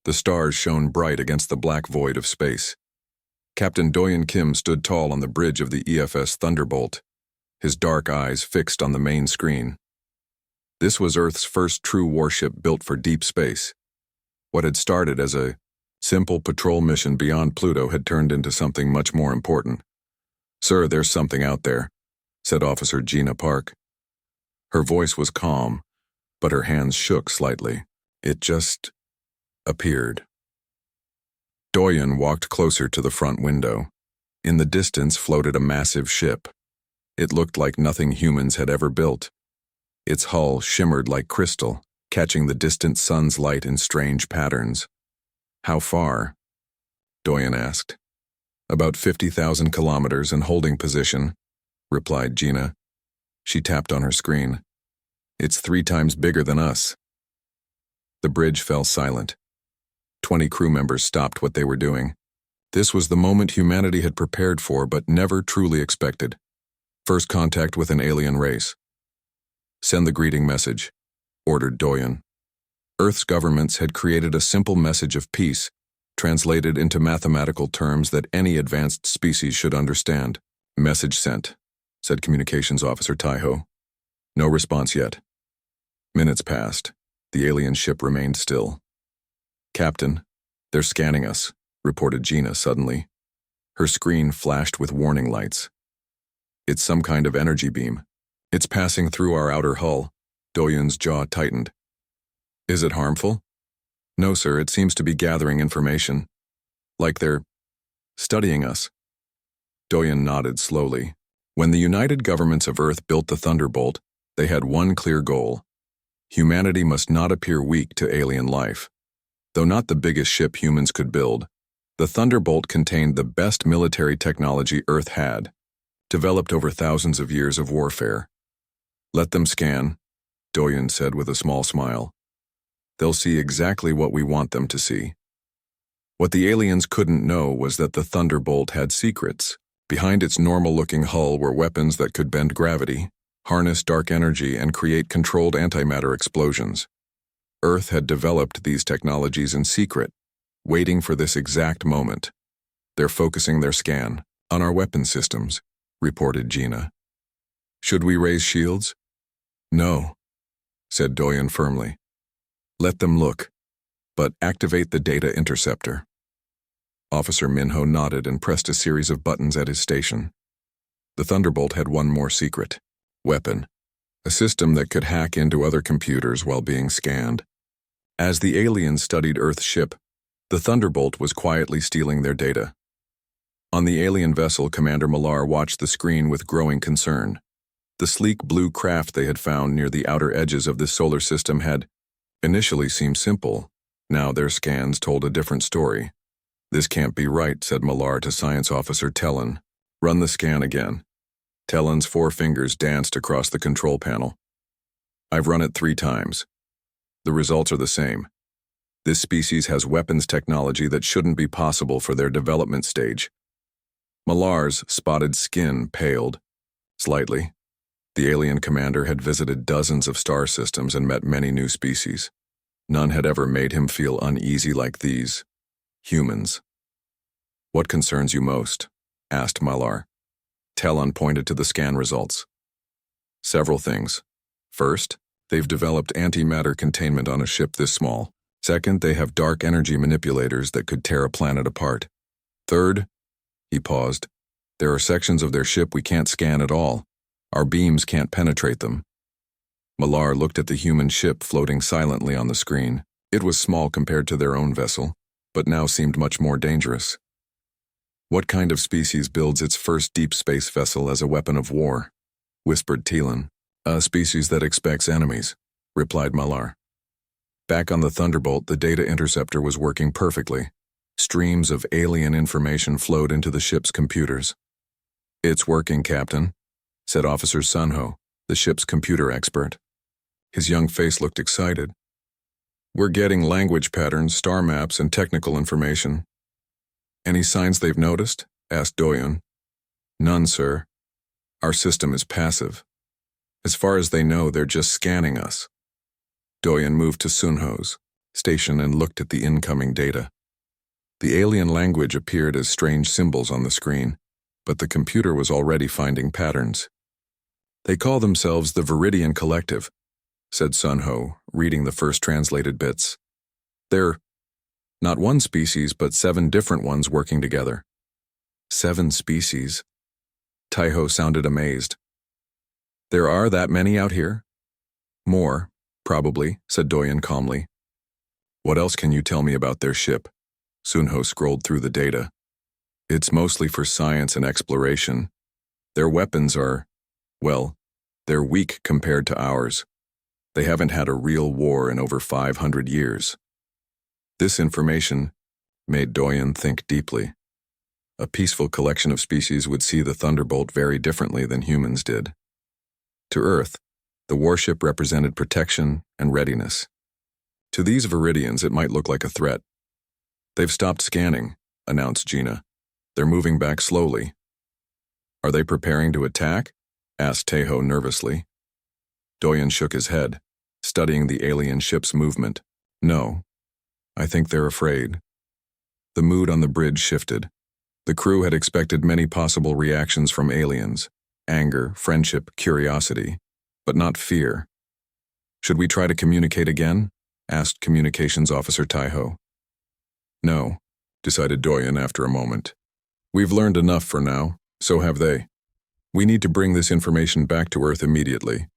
The stars shone bright against the black void of space. Captain Doyen Kim stood tall on the bridge of the EFS Thunderbolt, his dark eyes fixed on the main screen. This was Earth's first true warship built for deep space. What had started as a simple patrol mission beyond Pluto had turned into something much more important. "Sir, there's something out there," said Officer Gina Park. Her voice was calm, but her hands shook slightly. "It just appeared." Doyen walked closer to the front window. In the distance floated a massive ship. It looked like nothing humans had ever built. Its hull shimmered like crystal, catching the distant sun's light in strange patterns. "How far?" Doyen asked. "About 50,000 kilometers and holding position," replied Gina. She tapped on her screen. "It's 3 times bigger than us." The bridge fell silent. 20 crew members stopped what they were doing. This was the moment humanity had prepared for but never truly expected. First contact with an alien race. "Send the greeting message," ordered Doyen. Earth's governments had created a simple message of peace, translated into mathematical terms that any advanced species should understand. "Message sent," said Communications Officer Taiho. No response yet. Minutes passed. The alien ship remained still. "Captain, they're scanning us," reported Gina suddenly. Her screen flashed with warning lights. "It's some kind of energy beam. It's passing through our outer hull." Doyen's jaw tightened. "Is it harmful?" "No, sir, it seems to be gathering information. Like they're studying us." Doyen nodded slowly. When the United Governments of Earth built the Thunderbolt, they had one clear goal. Humanity must not appear weak to alien life. Though not the biggest ship humans could build, the Thunderbolt contained the best military technology Earth had, developed over thousands of years of warfare. "Let them scan," Doyen said with a small smile. "They'll see exactly what we want them to see." What the aliens couldn't know was that the Thunderbolt had secrets. Behind its normal-looking hull were weapons that could bend gravity, harness dark energy, and create controlled antimatter explosions. Earth had developed these technologies in secret, waiting for this exact moment. "They're focusing their scan on our weapon systems," reported Gina. "Should we raise shields?" "No," said Doyen firmly. "Let them look, but activate the data interceptor." Officer Minho nodded and pressed a series of buttons at his station. The Thunderbolt had one more secret: weapon, a system that could hack into other computers while being scanned. As the aliens studied Earth's ship, the Thunderbolt was quietly stealing their data. On the alien vessel, Commander Millar watched the screen with growing concern. The sleek blue craft they had found near the outer edges of this solar system had initially seemed simple. Now their scans told a different story. "This can't be right," said Millar to Science Officer Tellon. "Run the scan again." Tellon's 4 fingers danced across the control panel. "I've run it 3 times. The results are the same. This species has weapons technology that shouldn't be possible for their development stage." Millar's spotted skin paled slightly. The alien commander had visited dozens of star systems and met many new species. None had ever made him feel uneasy like these humans. "What concerns you most?" asked Millar. Tellon pointed to the scan results. "Several things. First, they've developed antimatter containment on a ship this small. Second, they have dark energy manipulators that could tear a planet apart. Third," he paused, "there are sections of their ship we can't scan at all. Our beams can't penetrate them." Millar looked at the human ship floating silently on the screen. It was small compared to their own vessel, but now seemed much more dangerous. "What kind of species builds its first deep space vessel as a weapon of war?" whispered Tellon. "A species that expects enemies," replied Millar. Back on the Thunderbolt, the data interceptor was working perfectly. Streams of alien information flowed into the ship's computers. "It's working, Captain," said Officer Sunho, the ship's computer expert. His young face looked excited. "We're getting language patterns, star maps, and technical information." "Any signs they've noticed?" asked Doyen. "None, sir. Our system is passive. As far as they know, they're just scanning us." Doyen moved to Sunho's. station and looked at the incoming data. The alien language appeared as strange symbols on the screen, but the computer was already finding patterns. "They call themselves the Viridian Collective," said Sun Ho, reading the first translated bits. "They're not one species, but 7 different ones working together." 7 species? Taiho sounded amazed. "There are that many out here?" "More, probably," said Doyen calmly. "What else can you tell me about their ship?" Sunho scrolled through the data. "It's mostly for science and exploration. Their weapons are, well, they're weak compared to ours. They haven't had a real war in over 500 years. This information made Doyen think deeply. A peaceful collection of species would see the Thunderbolt very differently than humans did. To Earth, the warship represented protection and readiness. To these Viridians, it might look like a threat. "They've stopped scanning," announced Gina. "They're moving back slowly." "Are they preparing to attack?" asked Taiho nervously. Doyen shook his head, studying the alien ship's movement. "No, I think they're afraid." The mood on the bridge shifted. The crew had expected many possible reactions from aliens: anger, friendship, curiosity, but not fear. "Should we try to communicate again?" asked Communications Officer Taiho. "No," decided Doyen after a moment. "We've learned enough for now, so have they. We need to bring this information back to Earth immediately."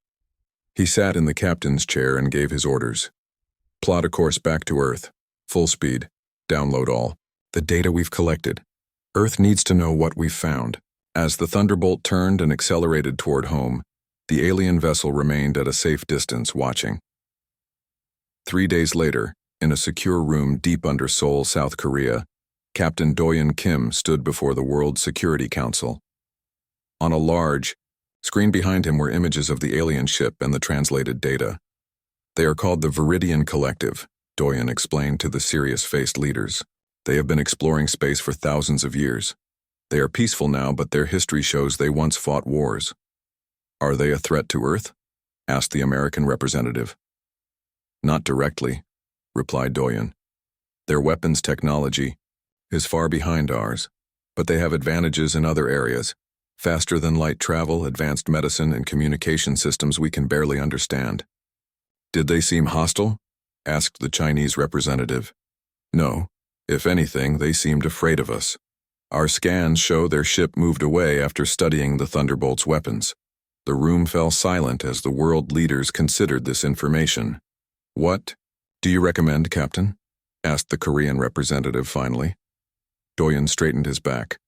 He sat in the captain's chair and gave his orders. "Plot a course back to Earth. Full speed. Download all the data we've collected. Earth needs to know what we've found." As the Thunderbolt turned and accelerated toward home, the alien vessel remained at a safe distance, watching. 3 days later, in a secure room deep under Seoul, South Korea, Captain Doyen Kim stood before the World Security Council. On a large screen behind him were images of the alien ship and the translated data. "They are called the Viridian Collective," Doyen explained to the serious-faced leaders. "They have been exploring space for thousands of years. They are peaceful now, but their history shows they once fought wars." "Are they a threat to Earth?" asked the American representative. "Not directly," replied Doyen. "Their weapons technology is far behind ours, but they have advantages in other areas: faster-than-light travel, advanced medicine, and communication systems we can barely understand." "Did they seem hostile?" asked the Chinese representative. "No. If anything, they seemed afraid of us. Our scans show their ship moved away after studying the Thunderbolt's weapons." The room fell silent as the world leaders considered this information. "What do you recommend, Captain?" asked the Korean representative finally. Doyen straightened his back.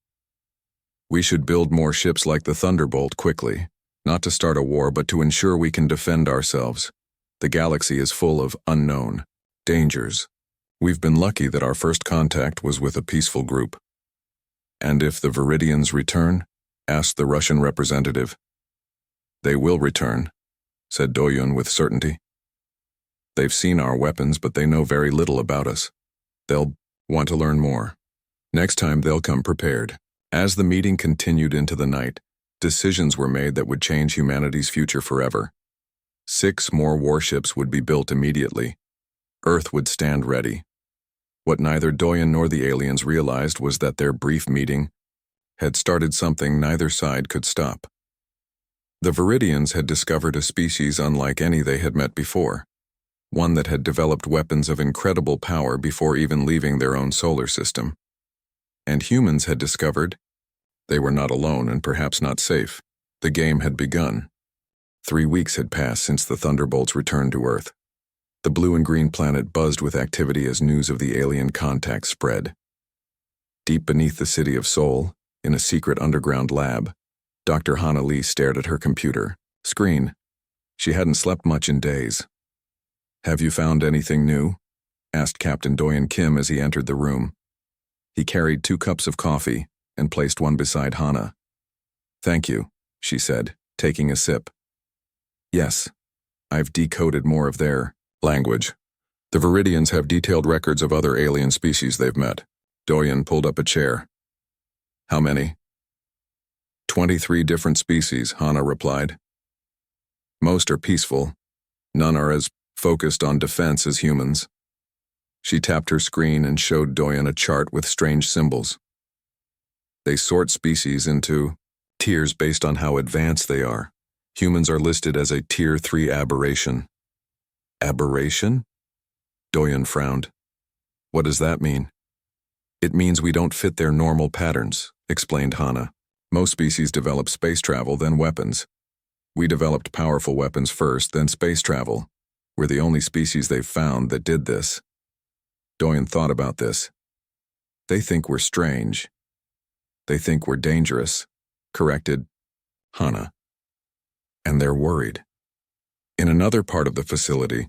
"We should build more ships like the Thunderbolt quickly, not to start a war, but to ensure we can defend ourselves. The galaxy is full of unknown dangers. We've been lucky that our first contact was with a peaceful group." "And if the Viridians return?" asked the Russian representative. "They will return," said Doyen with certainty. "They've seen our weapons, but they know very little about us. They'll want to learn more. Next time they'll come prepared." As the meeting continued into the night, decisions were made that would change humanity's future forever. 6 more warships would be built immediately. Earth would stand ready. What neither Doyen nor the aliens realized was that their brief meeting had started something neither side could stop. The Viridians had discovered a species unlike any they had met before, one that had developed weapons of incredible power before even leaving their own solar system. And humans had discovered they were not alone and perhaps not safe. The game had begun. 3 weeks had passed since the Thunderbolts returned to Earth. The blue and green planet buzzed with activity as news of the alien contact spread. Deep beneath the city of Seoul, in a secret underground lab, Dr. Hana Lee stared at her computer screen. She hadn't slept much in days. "Have you found anything new?" asked Captain Doyen Kim as he entered the room. He carried 2 cups of coffee and placed one beside Hana. "Thank you," she said, taking a sip. "Yes, I've decoded more of their language. The Viridians have detailed records of other alien species they've met." Doyen pulled up a chair. "How many?" 23 different species, Hana replied. "Most are peaceful. None are as focused on defense as humans. She tapped her screen and showed Doyen a chart with strange symbols. They sort species into tiers based on how advanced they are. Humans are listed as a Tier 3 aberration. Aberration? Doyen frowned. What does that mean? It means we don't fit their normal patterns, explained Hana. Most species develop space travel, then weapons. We developed powerful weapons first, then space travel. We're the only species they've found that did this. Doyen thought about this. They think we're strange. They think we're dangerous, corrected Hana. And they're worried. In another part of the facility,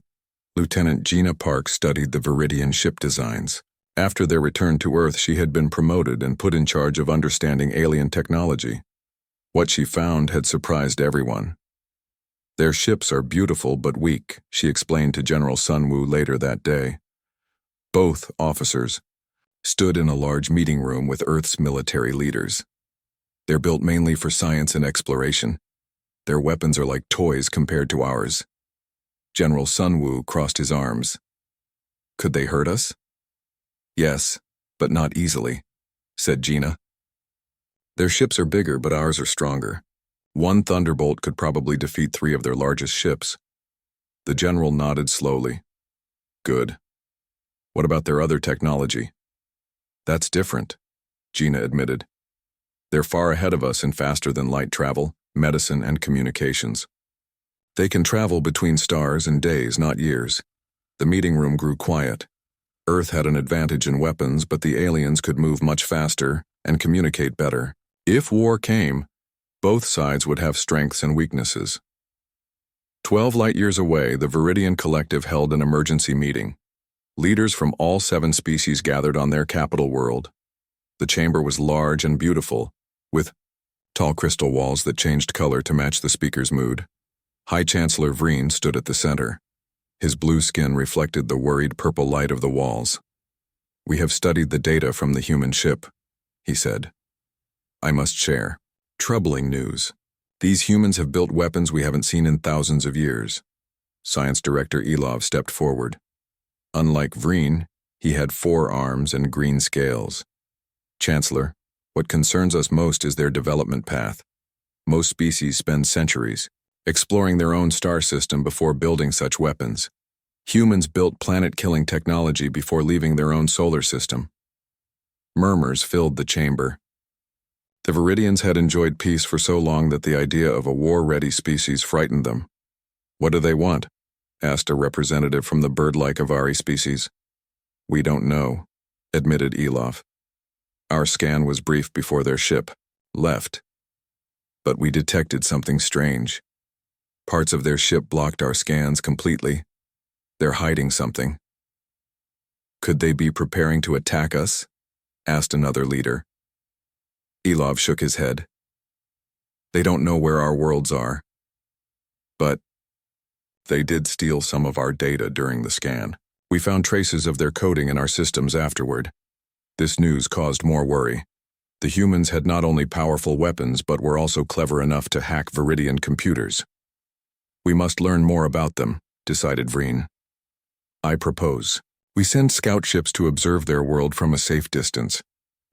Lieutenant Gina Park studied the Viridian ship designs. After their return to Earth, she had been promoted and put in charge of understanding alien technology. What she found had surprised everyone. Their ships are beautiful but weak, she explained to General Sunwoo later that day. Both officers stood in a large meeting room with Earth's military leaders. They're built mainly for science and exploration. Their weapons are like toys compared to ours. General Sunwoo crossed his arms. Could they hurt us? Yes, but not easily, said Gina. Their ships are bigger, but ours are stronger. One Thunderbolt could probably defeat 3 of their largest ships. The general nodded slowly. Good. What about their other technology? That's different, Gina admitted. They're far ahead of us in faster-than-light travel, medicine, and communications. They can travel between stars in days, not years. The meeting room grew quiet. Earth had an advantage in weapons, but the aliens could move much faster and communicate better. If war came, both sides would have strengths and weaknesses. 12 light-years away, the Viridian Collective held an emergency meeting. Leaders from all 7 species gathered on their capital world. The chamber was large and beautiful, with tall crystal walls that changed color to match the speaker's mood. High Chancellor Vreen stood at the center. His blue skin reflected the worried purple light of the walls. We have studied the data from the human ship, he said. I must share. Troubling news. These humans have built weapons we haven't seen in thousands of years. Science Director Elov stepped forward. Unlike Vreen, he had 4 arms and green scales. Chancellor, what concerns us most is their development path. Most species spend centuries exploring their own star system before building such weapons. Humans built planet-killing technology before leaving their own solar system. Murmurs filled the chamber. The Viridians had enjoyed peace for so long that the idea of a war-ready species frightened them. What do they want? Asked a representative from the bird-like Avari species. We don't know, admitted Elov. Our scan was brief before their ship left. But we detected something strange. Parts of their ship blocked our scans completely. They're hiding something. Could they be preparing to attack us? Asked another leader. Elov shook his head. They don't know where our worlds are. But they did steal some of our data during the scan. We found traces of their coding in our systems afterward. This news caused more worry. The humans had not only powerful weapons, but were also clever enough to hack Viridian computers. We must learn more about them, decided Vreen. I propose. We send scout ships to observe their world from a safe distance.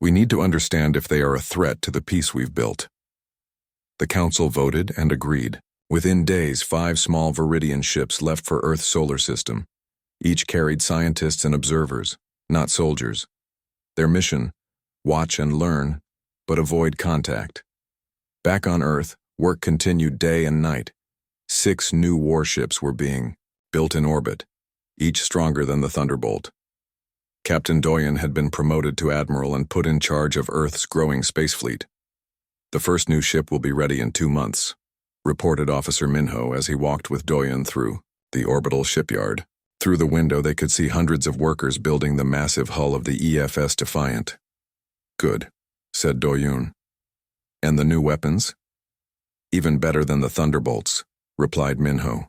We need to understand if they are a threat to the peace we've built. The council voted and agreed. Within days, 5 small Viridian ships left for Earth's solar system. Each carried scientists and observers, not soldiers. Their mission, watch and learn, but avoid contact. Back on Earth, work continued day and night. 6 new warships were being built in orbit, each stronger than the Thunderbolt. Captain Doyen had been promoted to admiral and put in charge of Earth's growing space fleet. The first new ship will be ready in 2 months, reported Officer Minho as he walked with Doyen through the orbital shipyard. Through the window they could see hundreds of workers building the massive hull of the EFS Defiant. Good, said Doyen. And the new weapons? Even better than the Thunderbolts, replied Minho.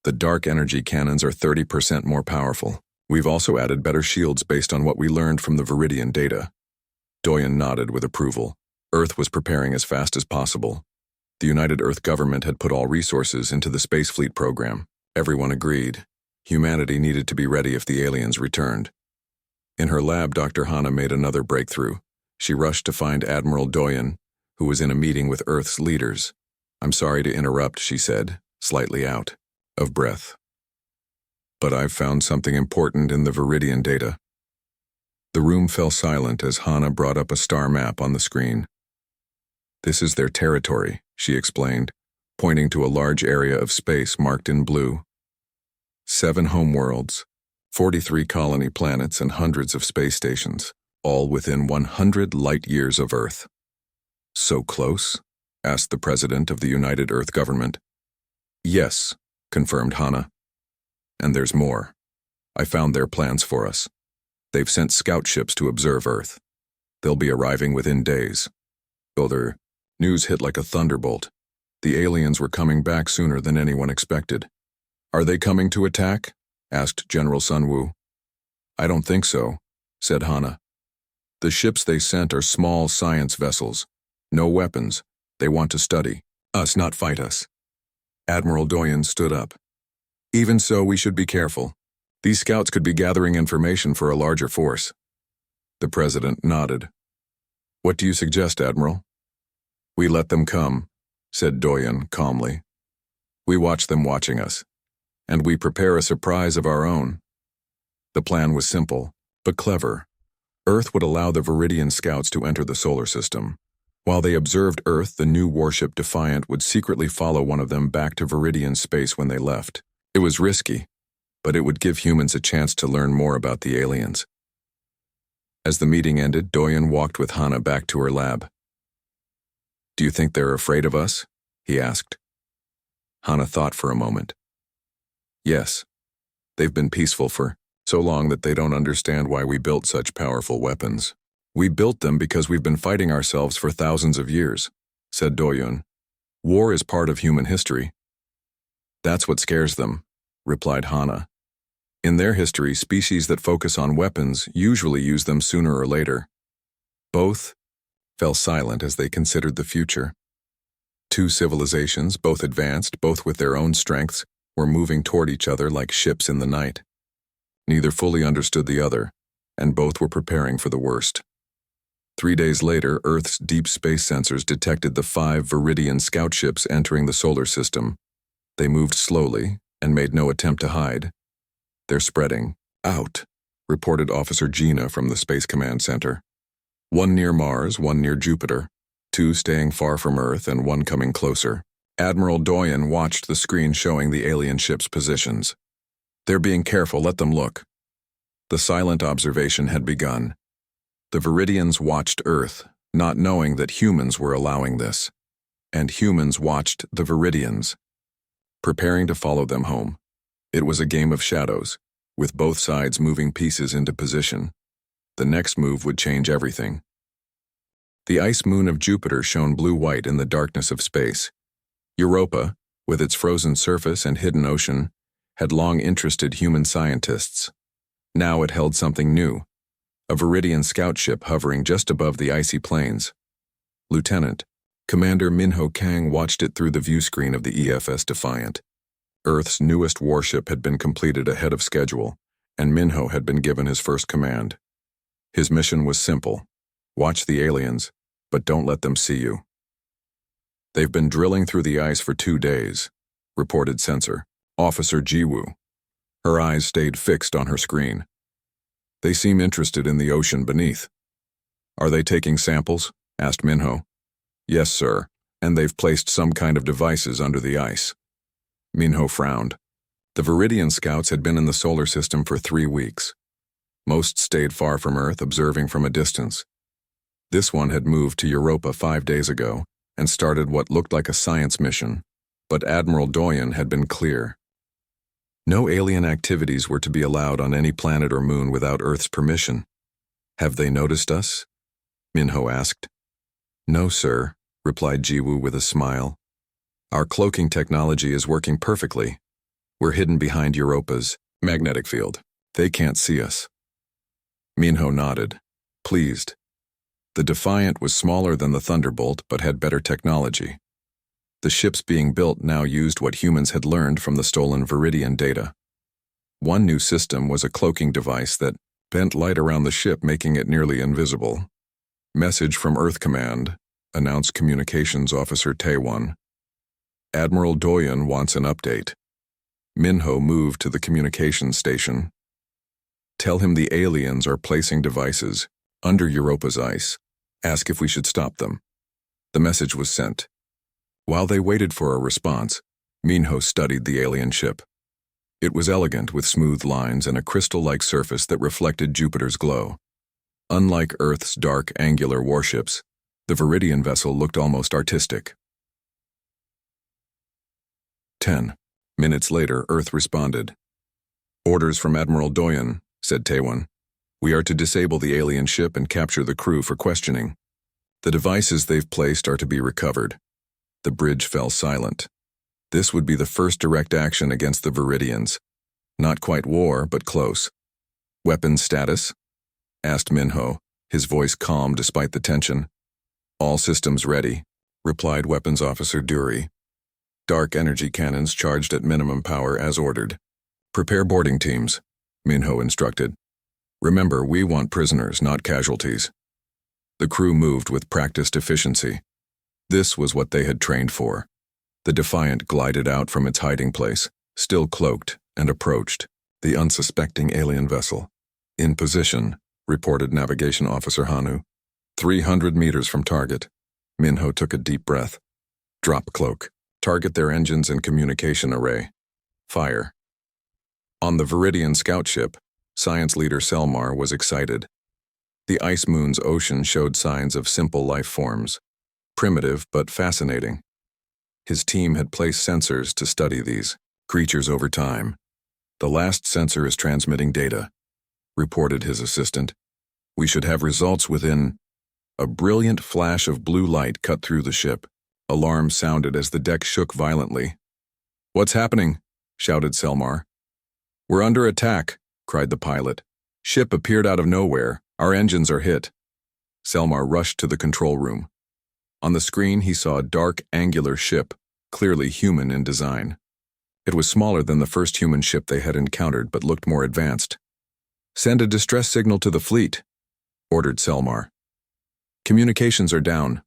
The dark energy cannons are 30% more powerful. We've also added better shields based on what we learned from the Viridian data. Doyen nodded with approval. Earth was preparing as fast as possible. The United Earth government had put all resources into the Space Fleet program. Everyone agreed. Humanity needed to be ready if the aliens returned. In her lab, Dr. Hana made another breakthrough. She rushed to find Admiral Doyen, who was in a meeting with Earth's leaders. "I'm sorry to interrupt," she said, slightly out of breath. "But I've found something important in the Viridian data." The room fell silent as Hana brought up a star map on the screen. "This is their territory," she explained, pointing to a large area of space marked in blue. 7 homeworlds, 43 colony planets, and hundreds of space stations, all within 100 light-years of Earth. "So close?" asked the president of the United Earth government. "Yes," confirmed Hana. "And there's more. I found their plans for us. They've sent scout ships to observe Earth. They'll be arriving within days." Though their news hit like a thunderbolt. The aliens were coming back sooner than anyone expected. "Are they coming to attack?" asked General Sunwoo. "I don't think so," said Hana. "The ships they sent are small science vessels. No weapons. They want to study us, not fight us." Admiral Doyen stood up. "Even so, we should be careful. These scouts could be gathering information for a larger force." The president nodded. "What do you suggest, Admiral?" "We let them come," said Doyen calmly. "We watch them watching us, and we prepare a surprise of our own." The plan was simple, but clever. Earth would allow the Viridian scouts to enter the solar system. While they observed Earth, the new warship Defiant would secretly follow one of them back to Viridian space when they left. It was risky, but it would give humans a chance to learn more about the aliens. As the meeting ended, Doyen walked with Hana back to her lab. "Do you think they're afraid of us?" he asked. Hana thought for a moment. "Yes. They've been peaceful for so long that they don't understand why we built such powerful weapons. We built them because we've been fighting ourselves for thousands of years," said Doyen. "War is part of human history." "That's what scares them," replied Hana. "In their history, species that focus on weapons usually use them sooner or later." Both fell silent as they considered the future. 2 civilizations, both advanced, both with their own strengths, were moving toward each other like ships in the night. Neither fully understood the other, and both were preparing for the worst. 3 days later, Earth's deep space sensors detected the 5 Viridian scout ships entering the solar system. They moved slowly and made no attempt to hide. "They're spreading out," reported Officer Gina from the Space Command Center. "1 near Mars, 1 near Jupiter, 2 staying far from Earth, and 1 coming closer." Admiral Doyen watched the screen showing the alien ships' positions. "They're being careful, let them look." The silent observation had begun. The Viridians watched Earth, not knowing that humans were allowing this. And humans watched the Viridians, preparing to follow them home. It was a game of shadows, with both sides moving pieces into position. The next move would change everything. The ice moon of Jupiter shone blue-white in the darkness of space. Europa, with its frozen surface and hidden ocean, had long interested human scientists. Now it held something new, a Viridian scout ship hovering just above the icy plains. Lieutenant Commander Minho Kang watched it through the view screen of the EFS Defiant. Earth's newest warship had been completed ahead of schedule, and Minho had been given his first command. His mission was simple: watch the aliens, but don't let them see you. "They've been drilling through the ice for 2 days," reported Sensor Officer Jiwoo. Her eyes stayed fixed on her screen. "They seem interested in the ocean beneath." "Are they taking samples?" asked Minho. "Yes, sir, and they've placed some kind of devices under the ice." Minho frowned. The Viridian scouts had been in the solar system for 3 weeks. Most stayed far from Earth, observing from a distance. This one had moved to Europa 5 days ago and started what looked like a science mission, but Admiral Doyen had been clear. No alien activities were to be allowed on any planet or moon without Earth's permission. "Have they noticed us?" Minho asked. "No, sir," replied Jiwoo with a smile. "Our cloaking technology is working perfectly. We're hidden behind Europa's magnetic field. They can't see us." Minho nodded, pleased. The Defiant was smaller than the Thunderbolt but had better technology. The ships being built now used what humans had learned from the stolen Viridian data. One new system was a cloaking device that bent light around the ship, making it nearly invisible. Message from Earth Command, announced Communications Officer Taewon. Admiral Doyen wants an update. Minho moved to the communications station. Tell him the aliens are placing devices under Europa's ice. Ask if we should stop them. The message was sent. While they waited for a response, Minho studied the alien ship. It was elegant with smooth lines and a crystal-like surface that reflected Jupiter's glow. Unlike Earth's dark, angular warships, the Viridian vessel looked almost artistic. 10 minutes later, Earth responded. Orders from Admiral Doyen, said Taewon. We are to disable the alien ship and capture the crew for questioning. The devices they've placed are to be recovered. The bridge fell silent. This would be the first direct action against the Viridians. Not quite war, but close. Weapons status? Asked Minho, his voice calm despite the tension. All systems ready, replied Weapons Officer Dury. Dark energy cannons charged at minimum power as ordered. Prepare boarding teams, Minho instructed. Remember, we want prisoners, not casualties. The crew moved with practiced efficiency. This was what they had trained for. The Defiant glided out from its hiding place, still cloaked, and approached the unsuspecting alien vessel. In position, reported Navigation Officer Hanu. 300 meters from target. Minho took a deep breath. Drop cloak. Target their engines and communication array. Fire. On the Viridian scout ship, science leader Selmar was excited. The ice moon's ocean showed signs of simple life forms. Primitive but fascinating. His team had placed sensors to study these creatures over time. The last sensor is transmitting data, reported his assistant. We should have results within. A brilliant flash of blue light cut through the ship. Alarm sounded as the deck shook violently. What's happening? Shouted Selmar. We're under attack, cried the pilot. Ship appeared out of nowhere. Our engines are hit. Selmar rushed to the control room. On the screen, he saw a dark, angular ship, clearly human in design. It was smaller than the first human ship they had encountered, but looked more advanced. Send a distress signal to the fleet, ordered Selmar. Communications are down,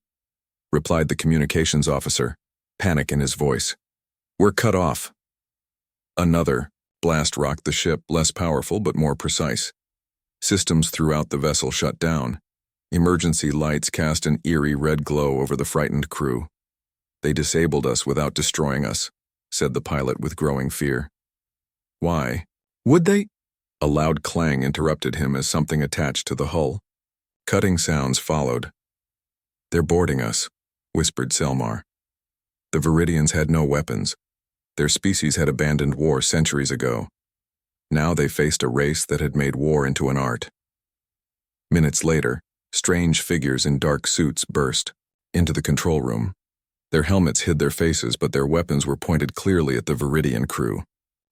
replied the communications officer, panic in his voice. We're cut off. Another blast rocked the ship, less powerful but more precise. Systems throughout the vessel shut down. Emergency lights cast an eerie red glow over the frightened crew. They disabled us without destroying us, said the pilot with growing fear. Why? Would they? A loud clang interrupted him as something attached to the hull. Cutting sounds followed. They're boarding us, whispered Selmar. The Viridians had no weapons. Their species had abandoned war centuries ago. Now they faced a race that had made war into an art. Minutes later, strange figures in dark suits burst into the control room. Their helmets hid their faces, but their weapons were pointed clearly at the Viridian crew.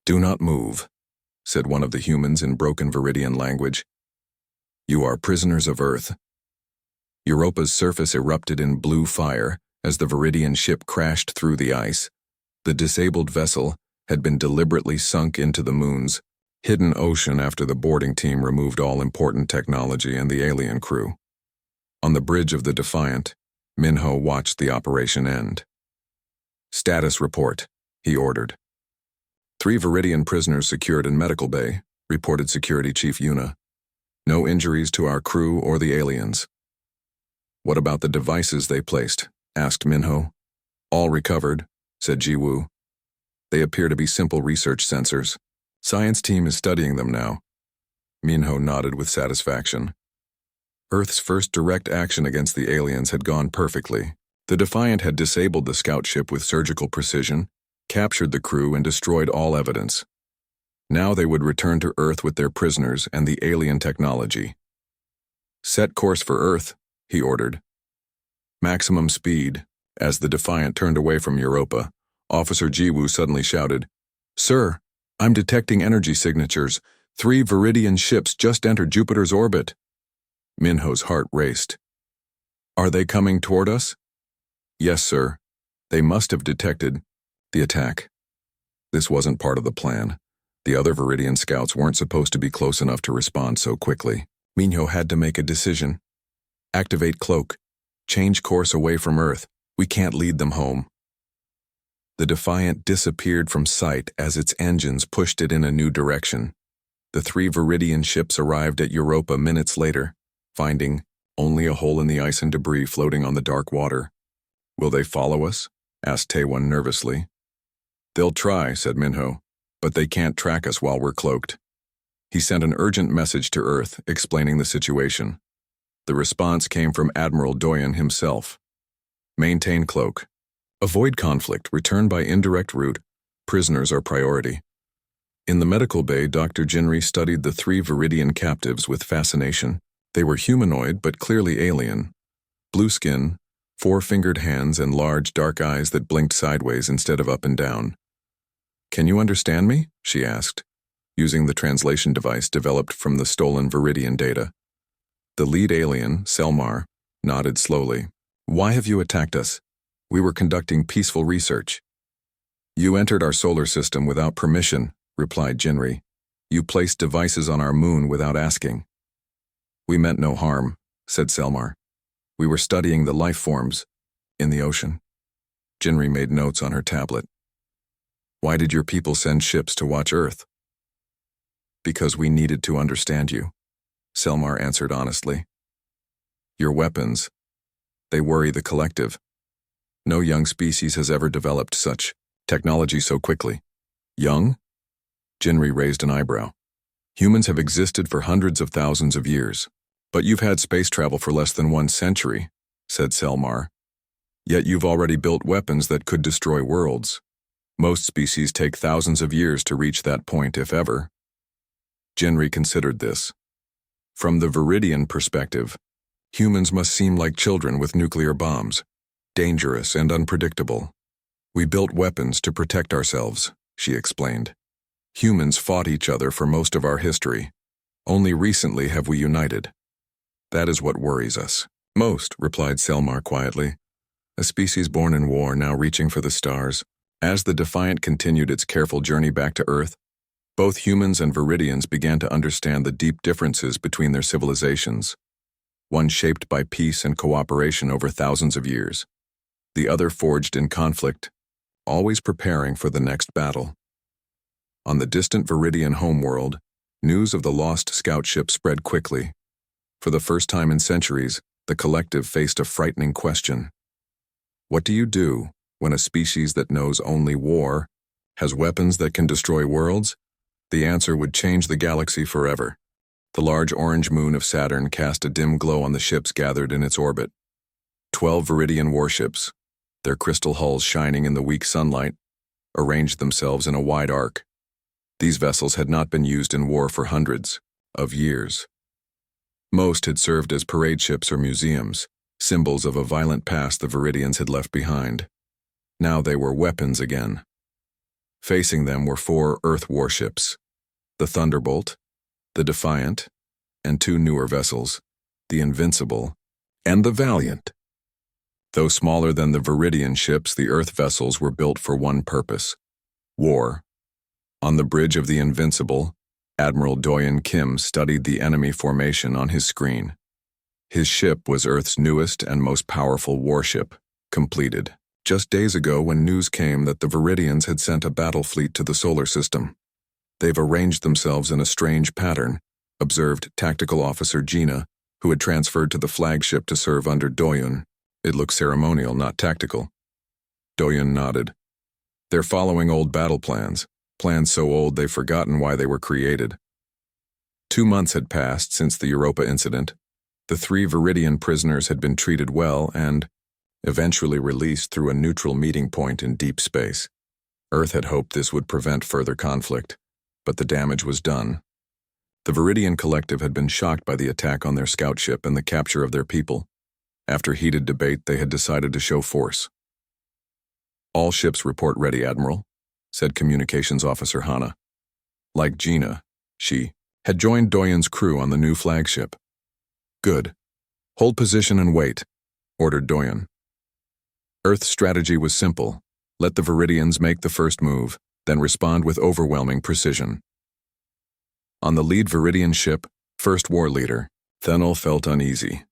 Do not move, said one of the humans in broken Viridian language. You are prisoners of Earth. Europa's surface erupted in blue fire as the Viridian ship crashed through the ice. The disabled vessel had been deliberately sunk into the moon's hidden ocean after the boarding team removed all important technology and the alien crew. On the bridge of the Defiant, Minho watched the operation end. Status report, he ordered. 3 Viridian prisoners secured in medical bay, reported Security Chief Yuna. No injuries to our crew or the aliens. What about the devices they placed? Asked Minho. All recovered, said Jiwoo. They appear to be simple research sensors. Science team is studying them now. Minho nodded with satisfaction. Earth's first direct action against the aliens had gone perfectly. The Defiant had disabled the scout ship with surgical precision, captured the crew, and destroyed all evidence. Now they would return to Earth with their prisoners and the alien technology. Set course for Earth, he ordered. Maximum speed. As the Defiant turned away from Europa, Officer Jiwoo suddenly shouted, Sir, I'm detecting energy signatures. 3 Viridian ships just entered Jupiter's orbit. Minho's heart raced. Are they coming toward us? Yes, sir. They must have detected the attack. This wasn't part of the plan. The other Viridian scouts weren't supposed to be close enough to respond so quickly. Minho had to make a decision. Activate cloak. Change course away from Earth. We can't lead them home. The Defiant disappeared from sight as its engines pushed it in a new direction. The 3 Viridian ships arrived at Europa minutes later, finding only a hole in the ice and debris floating on the dark water. Will they follow us? Asked Taewon nervously. They'll try, said Minho, but they can't track us while we're cloaked. He sent an urgent message to Earth explaining the situation. The response came from Admiral Doyen himself. Maintain cloak. Avoid conflict. Return by indirect route. Prisoners are priority. In the medical bay, Dr. Jinri studied the 3 Viridian captives with fascination. They were humanoid but clearly alien. Blue skin, 4-fingered hands, and large dark eyes that blinked sideways instead of up and down. Can you understand me? She asked, using the translation device developed from the stolen Viridian data. The lead alien, Selmar, nodded slowly. Why have you attacked us? We were conducting peaceful research. You entered our solar system without permission, replied Jinri. You placed devices on our moon without asking. We meant no harm, said Selmar. We were studying the life forms in the ocean. Jinri made notes on her tablet. Why did your people send ships to watch Earth? Because we needed to understand you, Selmar answered honestly. Your weapons, they worry the collective. No young species has ever developed such technology so quickly. Young? Jinri raised an eyebrow. Humans have existed for hundreds of thousands of years. But you've had space travel for less than 1 century, said Selmar. Yet you've already built weapons that could destroy worlds. Most species take thousands of years to reach that point, if ever. Jinri considered this. From the Viridian perspective, humans must seem like children with nuclear bombs. Dangerous and unpredictable. We built weapons to protect ourselves, she explained. Humans fought each other for most of our history. Only recently have we united. That is what worries us. Most, replied Selmar quietly. A species born in war now reaching for the stars. As the Defiant continued its careful journey back to Earth, both humans and Viridians began to understand the deep differences between their civilizations. One shaped by peace and cooperation over thousands of years. The other forged in conflict, always preparing for the next battle. On the distant Viridian homeworld, news of the lost scout ship spread quickly. For the first time in centuries, the collective faced a frightening question. What do you do when a species that knows only war has weapons that can destroy worlds? The answer would change the galaxy forever. The large orange moon of Saturn cast a dim glow on the ships gathered in its orbit. 12 Viridian warships, their crystal hulls shining in the weak sunlight, arranged themselves in a wide arc. These vessels had not been used in war for hundreds of years. Most had served as parade ships or museums, symbols of a violent past the Viridians had left behind. Now they were weapons again. Facing them were 4 Earth warships, the Thunderbolt, the Defiant, and 2 newer vessels, the Invincible and the Valiant. Though smaller than the Viridian ships, the Earth vessels were built for one purpose: war. On the bridge of the Invincible, Admiral Doyen Kim studied the enemy formation on his screen. His ship was Earth's newest and most powerful warship, completed just days ago when news came that the Viridians had sent a battle fleet to the solar system. They've arranged themselves in a strange pattern, observed Tactical Officer Gina, who had transferred to the flagship to serve under Doyen. It looked ceremonial, not tactical. Doyen nodded. They're following old battle plans so old they've forgotten why they were created. 2 months had passed since the Europa incident. The 3 Viridian prisoners had been treated well and eventually released through a neutral meeting point in deep space. Earth had hoped this would prevent further conflict, but the damage was done. The Viridian collective had been shocked by the attack on their scout ship and the capture of their people. After heated debate, they had decided to show force. All ships report ready, Admiral, said Communications Officer Hana. Like Gina, she had joined Doyen's crew on the new flagship. Good. Hold position and wait, ordered Doyen. Earth's strategy was simple. Let the Viridians make the first move, then respond with overwhelming precision. On the lead Viridian ship, First War Leader, Thenol felt uneasy.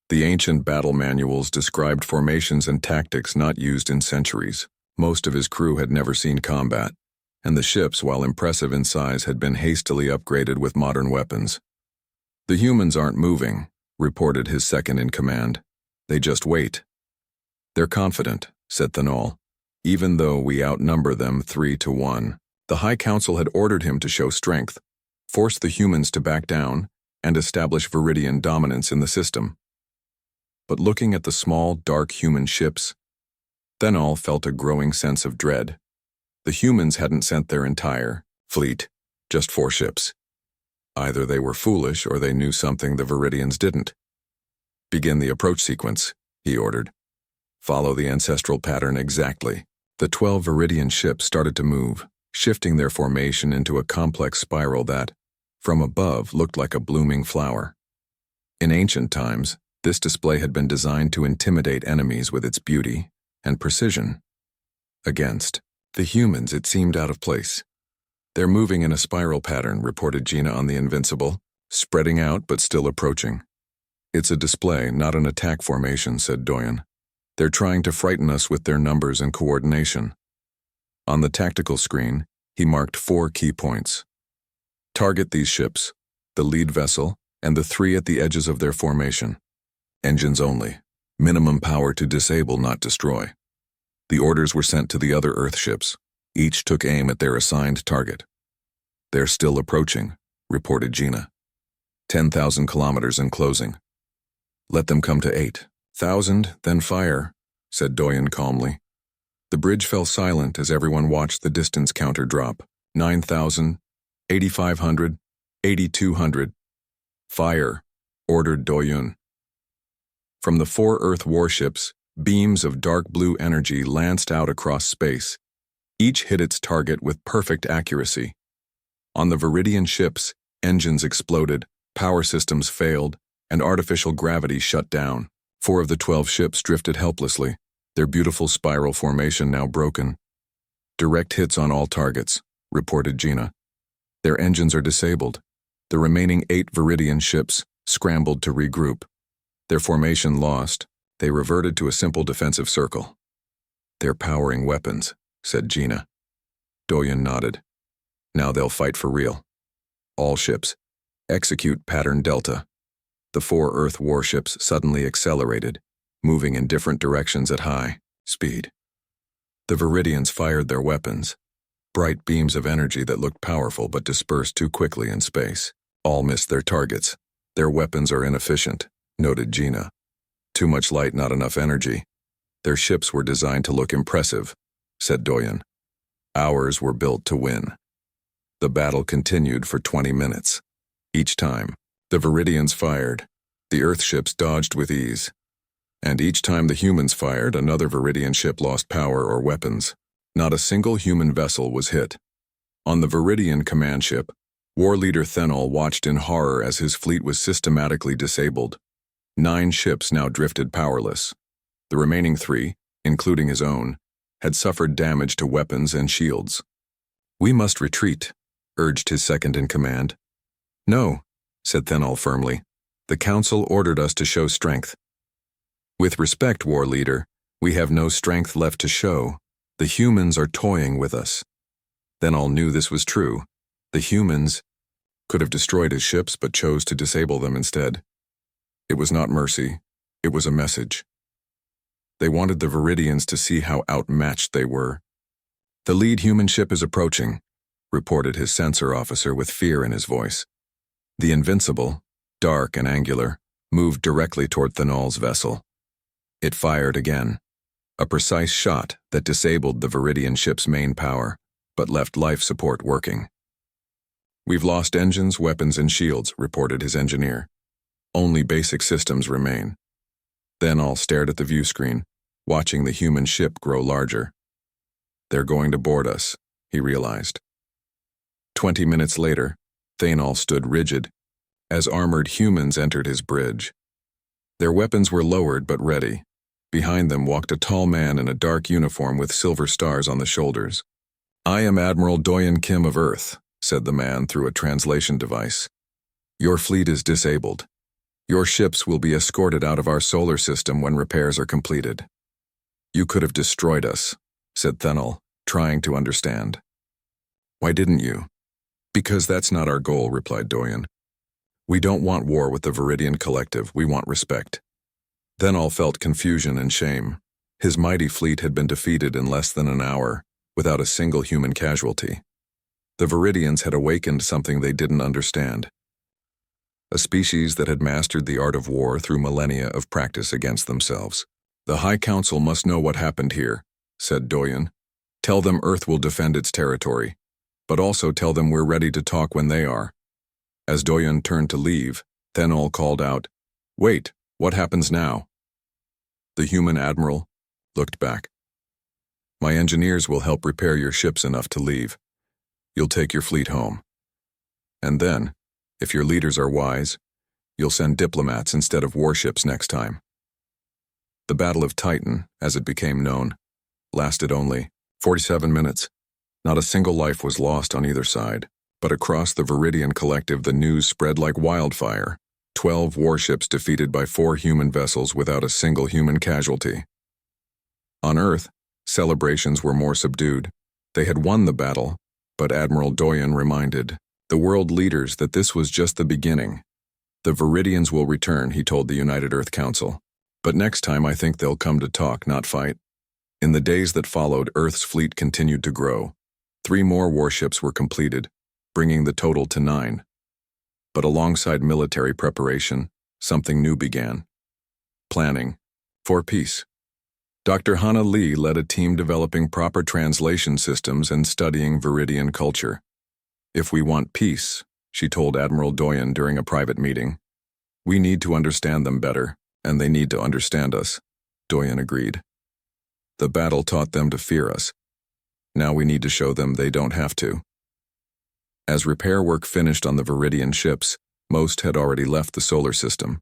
The ancient battle manuals described formations and tactics not used in centuries. Most of his crew had never seen combat, and the ships, while impressive in size, had been hastily upgraded with modern weapons. "The humans aren't moving," reported his second-in-command. "They just wait." "They're confident," said Thenol, "even though we outnumber them 3-1. The High Council had ordered him to show strength, force the humans to back down, and establish Viridian dominance in the system." But looking at the small, dark human ships, Thenol felt a growing sense of dread. The humans hadn't sent their entire fleet, just 4 ships. Either they were foolish or they knew something the Viridians didn't. "Begin the approach sequence," he ordered. "Follow the ancestral pattern exactly." The 12 Viridian ships started to move, shifting their formation into a complex spiral that, from above, looked like a blooming flower. In ancient times, this display had been designed to intimidate enemies with its beauty and precision. Against the humans, it seemed out of place. "They're moving in a spiral pattern," reported Gina on the Invincible, "spreading out but still approaching." "It's a display, not an attack formation," said Doyen. "They're trying to frighten us with their numbers and coordination." On the tactical screen, he marked 4 key points. "Target these ships, the lead vessel, and the 3 at the edges of their formation. Engines only. Minimum power to disable, not destroy." The orders were sent to the other Earth ships. Each took aim at their assigned target. "They're still approaching," reported Gina. 10,000 kilometers and closing. "Let them come to 8,000, then fire," said Doyen calmly. The bridge fell silent as everyone watched the distance counter drop. 9,000, 8,500, 8,200. "Fire," ordered Doyen. From the 4 Earth warships, beams of dark blue energy lanced out across space. Each hit its target with perfect accuracy. On the Viridian ships, engines exploded, power systems failed, and artificial gravity shut down. 4 of the 12 ships drifted helplessly, their beautiful spiral formation now broken. "Direct hits on all targets," reported Gina. "Their engines are disabled." The remaining 8 Viridian ships scrambled to regroup. Their formation lost, they reverted to a simple defensive circle. "They're powering weapons," said Gina. Doyen nodded. "Now they'll fight for real. All ships, execute pattern Delta." The 4 Earth warships suddenly accelerated, moving in different directions at high speed. The Viridians fired their weapons, bright beams of energy that looked powerful but dispersed too quickly in space. All missed their targets. "Their weapons are inefficient," noted Gina. "Too much light, not enough energy." "Their ships were designed to look impressive," said Doyen. "Ours were built to win." The battle continued for 20 minutes. Each time, the Viridians fired. The Earth ships dodged with ease. And each time the humans fired, another Viridian ship lost power or weapons. Not a single human vessel was hit. On the Viridian command ship, War Leader Thenol watched in horror as his fleet was systematically disabled. 9 ships now drifted powerless. The remaining 3, including his own, had suffered damage to weapons and shields. "We must retreat," urged his second-in-command. "No," said Thenol firmly. "The Council ordered us to show strength." "With respect, War Leader, we have no strength left to show. The humans are toying with us." Thenol knew this was true. The humans could have destroyed his ships but chose to disable them instead. It was not mercy, it was a message. They wanted the Viridians to see how outmatched they were. "The lead human ship is approaching," reported his sensor officer with fear in his voice. The Invincible, dark and angular, moved directly toward Thenol's vessel. It fired again, a precise shot that disabled the Viridian ship's main power, but left life support working. "We've lost engines, weapons, and shields," reported his engineer. "Only basic systems remain." Thenol stared at the view screen, watching the human ship grow larger. "They're going to board us," he realized. 20 minutes later, Thenol stood rigid, as armored humans entered his bridge. Their weapons were lowered but ready. Behind them walked a tall man in a dark uniform with silver stars on the shoulders. "I am Admiral Doyen Kim of Earth," said the man through a translation device. "Your fleet is disabled. Your ships will be escorted out of our solar system when repairs are completed." "You could have destroyed us," said Thenel, trying to understand. "Why didn't you?" "Because that's not our goal," replied Doyen. "We don't want war with the Viridian Collective, we want respect." Thenel felt confusion and shame. His mighty fleet had been defeated in less than an hour, without a single human casualty. The Viridians had awakened something they didn't understand. A species that had mastered the art of war through millennia of practice against themselves. "The High Council must know what happened here," said Doyen. "Tell them Earth will defend its territory, but also tell them we're ready to talk when they are." As Doyen turned to leave, Thenol called out, "Wait, what happens now?" The human admiral looked back. "My engineers will help repair your ships enough to leave. You'll take your fleet home. And then, if your leaders are wise, you'll send diplomats instead of warships next time." The Battle of Titan, as it became known, lasted only 47 minutes. Not a single life was lost on either side, but across the Viridian Collective the news spread like wildfire. 12 warships defeated by 4 human vessels without a single human casualty. On Earth, celebrations were more subdued. They had won the battle, but Admiral Doyen reminded the world leaders that this was just the beginning. "The Viridians will return," he told the United Earth Council. "But next time I think they'll come to talk, not fight." In the days that followed, Earth's fleet continued to grow. 3 more warships were completed, bringing the total to 9. But alongside military preparation, something new began. Planning for peace. Dr. Hannah Lee led a team developing proper translation systems and studying Viridian culture. "If we want peace," she told Admiral Doyen during a private meeting, "we need to understand them better, and they need to understand us." Doyen agreed. "The battle taught them to fear us. Now we need to show them they don't have to." As repair work finished on the Viridian ships, most had already left the solar system.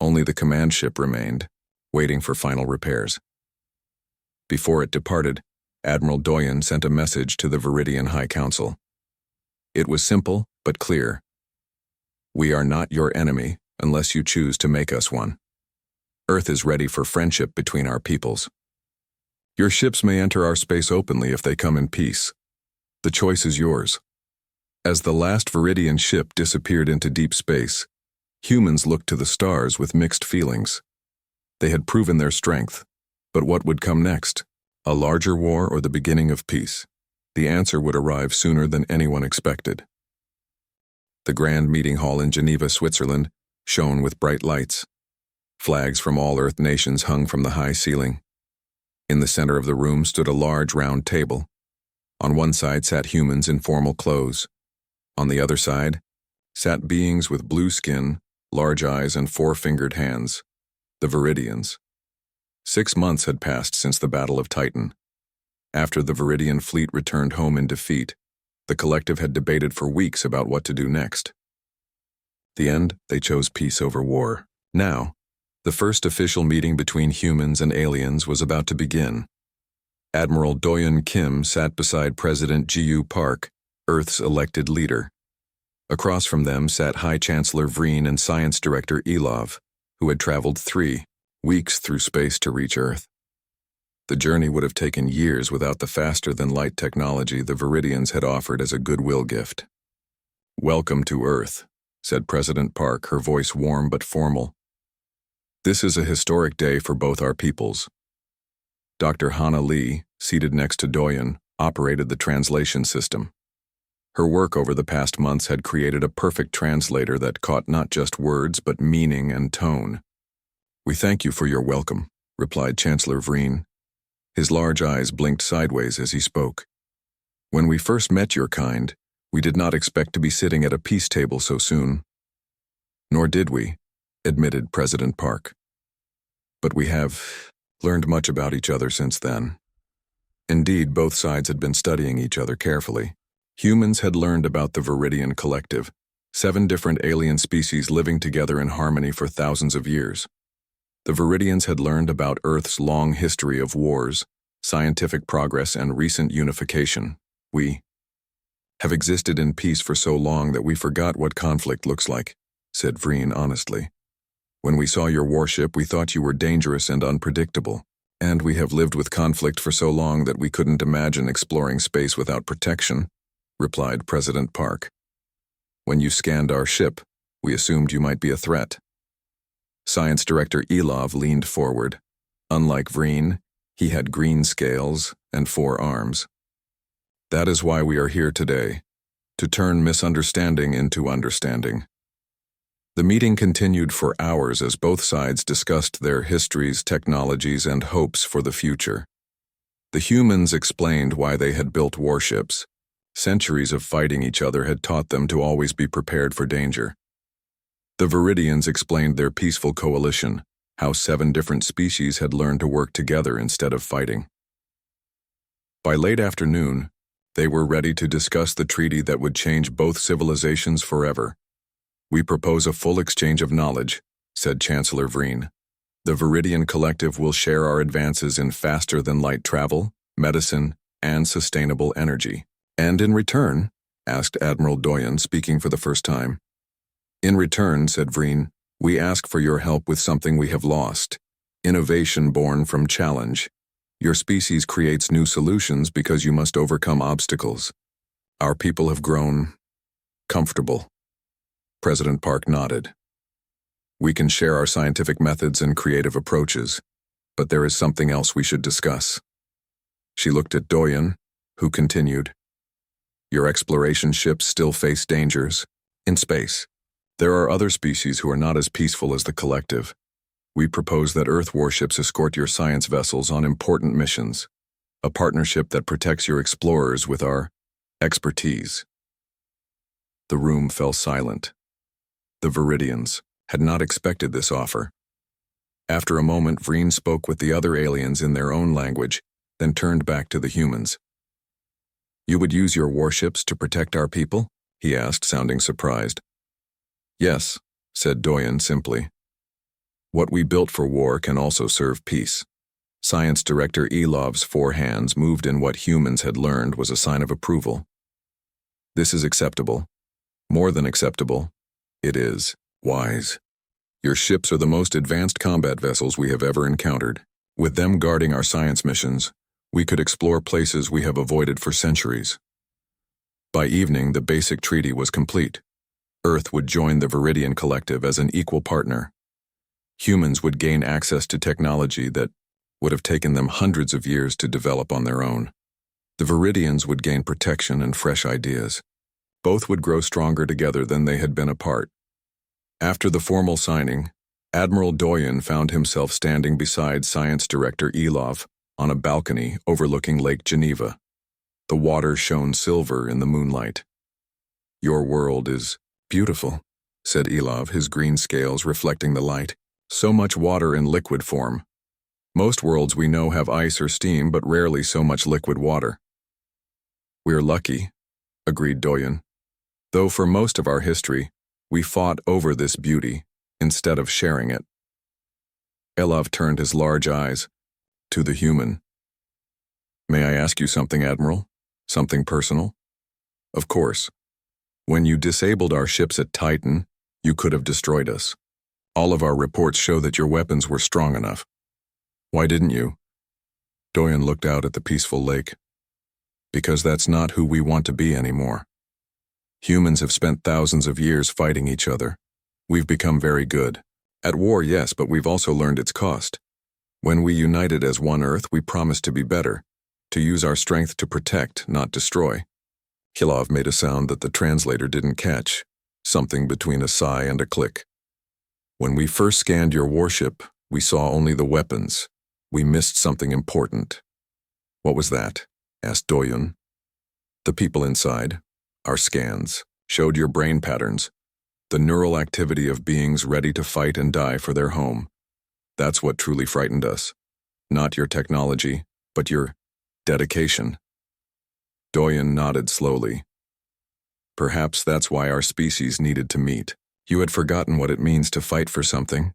Only the command ship remained, waiting for final repairs. Before it departed, Admiral Doyen sent a message to the Viridian High Council. It was simple but clear. "We are not your enemy unless you choose to make us one. Earth is ready for friendship between our peoples. Your ships may enter our space openly if they come in peace. The choice is yours." As the last Viridian ship disappeared into deep space, humans looked to the stars with mixed feelings. They had proven their strength, but what would come next? A larger war or the beginning of peace? The answer would arrive sooner than anyone expected. The grand meeting hall in Geneva, Switzerland, shone with bright lights. Flags from all Earth nations hung from the high ceiling. In the center of the room stood a large round table. On one side sat humans in formal clothes. On the other side sat beings with blue skin, large eyes, and 4-fingered hands, the Viridians. 6 months had passed since the Battle of Titan. After the Viridian fleet returned home in defeat, the collective had debated for weeks about what to do next. The end, they chose peace over war. Now, the first official meeting between humans and aliens was about to begin. Admiral Doyen Kim sat beside President Ji-Yu Park, Earth's elected leader. Across from them sat High Chancellor Vreen and Science Director Elov, who had traveled 3 weeks through space to reach Earth. The journey would have taken years without the faster-than-light technology the Viridians had offered as a goodwill gift. "Welcome to Earth," said President Park, her voice warm but formal. "This is a historic day for both our peoples." Dr. Hannah Lee, seated next to Doyen, operated the translation system. Her work over the past months had created a perfect translator that caught not just words but meaning and tone. "We thank you for your welcome," replied Chancellor Vreen. His large eyes blinked sideways as he spoke. "When we first met your kind, we did not expect to be sitting at a peace table so soon." "Nor did we," admitted President Park. "But we have learned much about each other since then." Indeed, both sides had been studying each other carefully. Humans had learned about the Viridian Collective, 7 different alien species living together in harmony for thousands of years. The Viridians had learned about Earth's long history of wars, scientific progress, and recent unification. We have existed in peace for so long that we forgot what conflict looks like, said Vreen honestly. When we saw your warship, we thought you were dangerous and unpredictable, and we have lived with conflict for so long that we couldn't imagine exploring space without protection, replied President Park. When you scanned our ship, we assumed you might be a threat. Science Director Elov leaned forward. Unlike Vreen, he had green scales and 4 arms. That is why we are here today, to turn misunderstanding into understanding. The meeting continued for hours as both sides discussed their histories, technologies, and hopes for the future. The humans explained why they had built warships. Centuries of fighting each other had taught them to always be prepared for danger. The Viridians explained their peaceful coalition, how 7 different species had learned to work together instead of fighting. By late afternoon, they were ready to discuss the treaty that would change both civilizations forever. We propose a full exchange of knowledge, said Chancellor Vreen. The Viridian Collective will share our advances in faster-than-light travel, medicine, and sustainable energy. And in return, asked Admiral Doyen, speaking for the first time. In return, said Vreen, we ask for your help with something we have lost. Innovation born from challenge. Your species creates new solutions because you must overcome obstacles. Our people have grown comfortable. President Park nodded. We can share our scientific methods and creative approaches, but there is something else we should discuss. She looked at Doyen, who continued. Your exploration ships still face dangers. In space, there are other species who are not as peaceful as the collective. We propose that Earth warships escort your science vessels on important missions, a partnership that protects your explorers with our expertise. The room fell silent. The Viridians had not expected this offer. After a moment, Vreen spoke with the other aliens in their own language, then turned back to the humans. You would use your warships to protect our people? He asked, sounding surprised. Yes, said Doyen simply. What we built for war can also serve peace. Science Director Elov's 4 hands moved in what humans had learned was a sign of approval. This is acceptable. More than acceptable. It is wise. Your ships are the most advanced combat vessels we have ever encountered. With them guarding our science missions, we could explore places we have avoided for centuries. By evening, the basic treaty was complete. Earth would join the Viridian Collective as an equal partner. Humans would gain access to technology that would have taken them hundreds of years to develop on their own. The Viridians would gain protection and fresh ideas. Both would grow stronger together than they had been apart. After the formal signing, Admiral Doyen found himself standing beside Science Director Elov on a balcony overlooking Lake Geneva. The water shone silver in the moonlight. Your world is beautiful, said Elov, his green scales reflecting the light. So much water in liquid form. Most worlds we know have ice or steam, but rarely so much liquid water. We're lucky, agreed Doyen. Though for most of our history, we fought over this beauty instead of sharing it. Elov turned his large eyes to the human. May I ask you something, Admiral? Something personal? Of course. When you disabled our ships at Titan, you could have destroyed us. All of our reports show that your weapons were strong enough. Why didn't you? Doyen looked out at the peaceful lake. Because that's not who we want to be anymore. Humans have spent thousands of years fighting each other. We've become very good. At war, yes, but we've also learned its cost. When we united as one Earth, we promised to be better, to use our strength to protect, not destroy. Kilov made a sound that the translator didn't catch, something between a sigh and a click. When we first scanned your warship, we saw only the weapons. We missed something important. What was that? Asked Doyen. The people inside, our scans, showed your brain patterns, the neural activity of beings ready to fight and die for their home. That's what truly frightened us. Not your technology, but your dedication. Doyen nodded slowly. Perhaps that's why our species needed to meet. You had forgotten what it means to fight for something,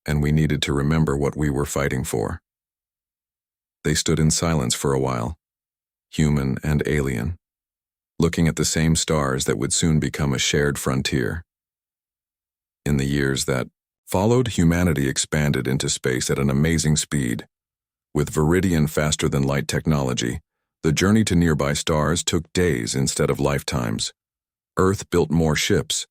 and we needed to remember what we were fighting for. They stood in silence for a while, human and alien. looking at the same stars that would soon become a shared frontier. In the years that followed, humanity expanded into space at an amazing speed. With Viridian faster-than-light technology, the journey to nearby stars took days instead of lifetimes. Earth built more ships,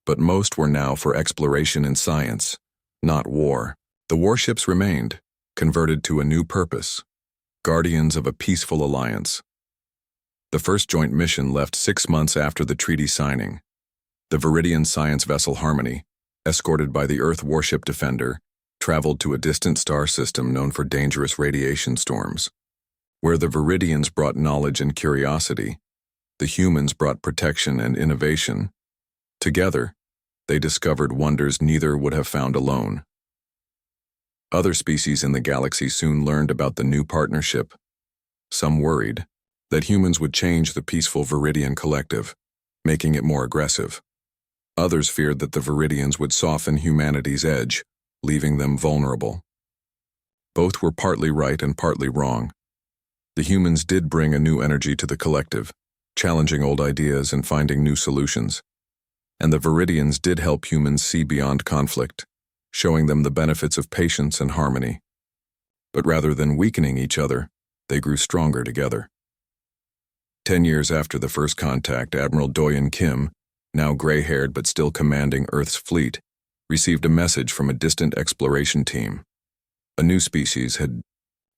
but most were now for exploration and science, not war. The warships remained, converted to a new purpose: guardians of a peaceful alliance. The first joint mission left 6 months after the treaty signing. The Viridian science vessel Harmony, escorted by the Earth warship Defender, traveled to a distant star system known for dangerous radiation storms. Where the Viridians brought knowledge and curiosity, the humans brought protection and innovation. Together, they discovered wonders neither would have found alone. Other species in the galaxy soon learned about the new partnership. Some worried that humans would change the peaceful Viridian collective, making it more aggressive. Others feared that the Viridians would soften humanity's edge, leaving them vulnerable. Both were partly right and partly wrong. The humans did bring a new energy to the collective, challenging old ideas and finding new solutions. And the Viridians did help humans see beyond conflict, showing them the benefits of patience and harmony. But rather than weakening each other, they grew stronger together. 10 years after the first contact, Admiral Doyen Kim, now gray-haired but still commanding Earth's fleet, received a message from a distant exploration team. A new species had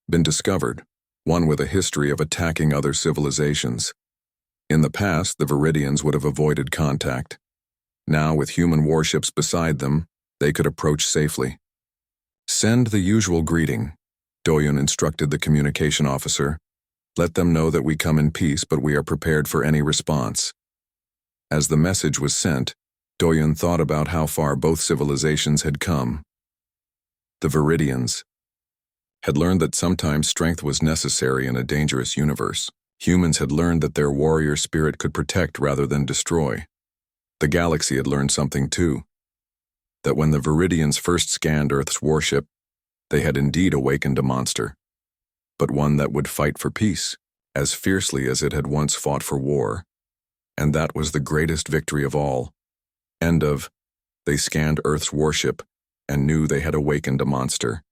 been discovered, one with a history of attacking other civilizations. In the past, the Viridians would have avoided contact. Now, with human warships beside them, they could approach safely. "Send the usual greeting," Doyen instructed the communication officer. "Let them know that we come in peace, but we are prepared for any response." As the message was sent, Doyen thought about how far both civilizations had come. The Viridians had learned that sometimes strength was necessary in a dangerous universe. Humans had learned that their warrior spirit could protect rather than destroy. The galaxy had learned something too: that when the Viridians first scanned Earth's warship, they had indeed awakened a monster, but one that would fight for peace as fiercely as it had once fought for war. And that was the greatest victory of all. End of. They scanned Earth's warship and knew they had awakened a monster.